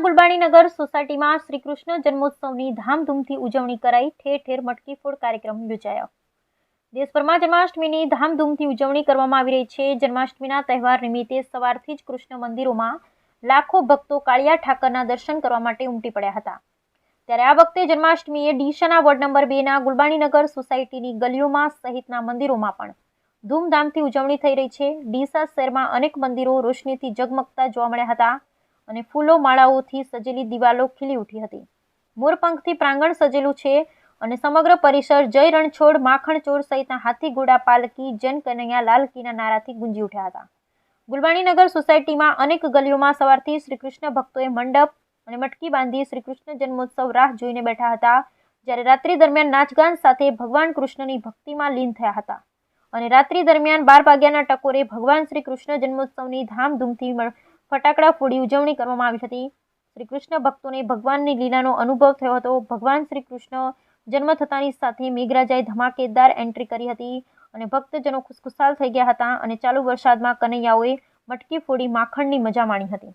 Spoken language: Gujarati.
ગુલબાણીનગર સોસાયટીમાં શ્રી કૃષ્ણ જન્મોત્સવની ધામધૂમથી ઉજવણી કરાઈ। ઠેર ઠેર મટકી ફોડ કાર્યક્રમ યોજાયા। દેશભરમાં જન્માષ્ટમીની ધામધૂમથી ઉજવણી કરવામાં આવી રહી છે। જન્માષ્ટમીના તહેવાર નિમિત્તે સવારથી જ કૃષ્ણ મંદિરોમાં લાખો ભક્તો કાળિયા ઠાકરના દર્શન કરવા માટે ઉમટી પડ્યા હતા। ત્યારે આ વખતે જન્માષ્ટમીએ ડીસાના વોર્ડ નંબર 2ના ગુલબાણીનગર સોસાયટીની ગલીઓમાં સહિતના મંદિરોમાં પણ ધૂમધામથી ઉજવણી થઈ રહી છે। ડીસા શહેરમાં અનેક મંદિરો રોશનીથી ઝગમગતા જોવા મળ્યા હતા અને ફૂલો માળાઓથી સજેલી દિવાલો ખીલી ઉઠી હતી। મોરપંખથી પ્રાંગણ સજેલું છે અને સમગ્ર પરિસર જય રણછોડ, માખણચોર સહિતના હાથી ઘોડા પાલકી, જન કનૈયા લાલ કીના નારાથી ગુંજી ઉઠ્યા હતા। ગુલબાણીનગર સોસાયટીમાં અનેક ગલીઓમાં સવારથી શ્રી કૃષ્ણ ભક્તોએ મંડપ અને મટકી બાંધી શ્રી કૃષ્ણ જન્મોત્સવ રાહ જોઈને બેઠા હતા। જ્યારે રાત્રિ દરમિયાન નાચગાન સાથે ભગવાન કૃષ્ણની ભક્તિમાં લીન થયા હતા અને રાત્રિ દરમિયાન 12 વાગ્યાના ટકોરે ભગવાન શ્રી કૃષ્ણ જન્મોત્સવની ધામધૂમથી ફટાકડા ફોડી ઉજવણી કરવામાં આવી હતી। શ્રી કૃષ્ણ ભક્તોને ભગવાનની લીલાનો અનુભવ થયો હતો। ભગવાન શ્રી કૃષ્ણ જન્મ થતાની સાથે મેઘરાજાએ ધમાકેદાર એન્ટ્રી કરી હતી અને ભક્તજનો ખુશખુશાલ થઈ ગયા હતા અને ચાલુ વરસાદમાં કનૈયાઓએ મટકી ફોડી માખણની મજા માણી હતી।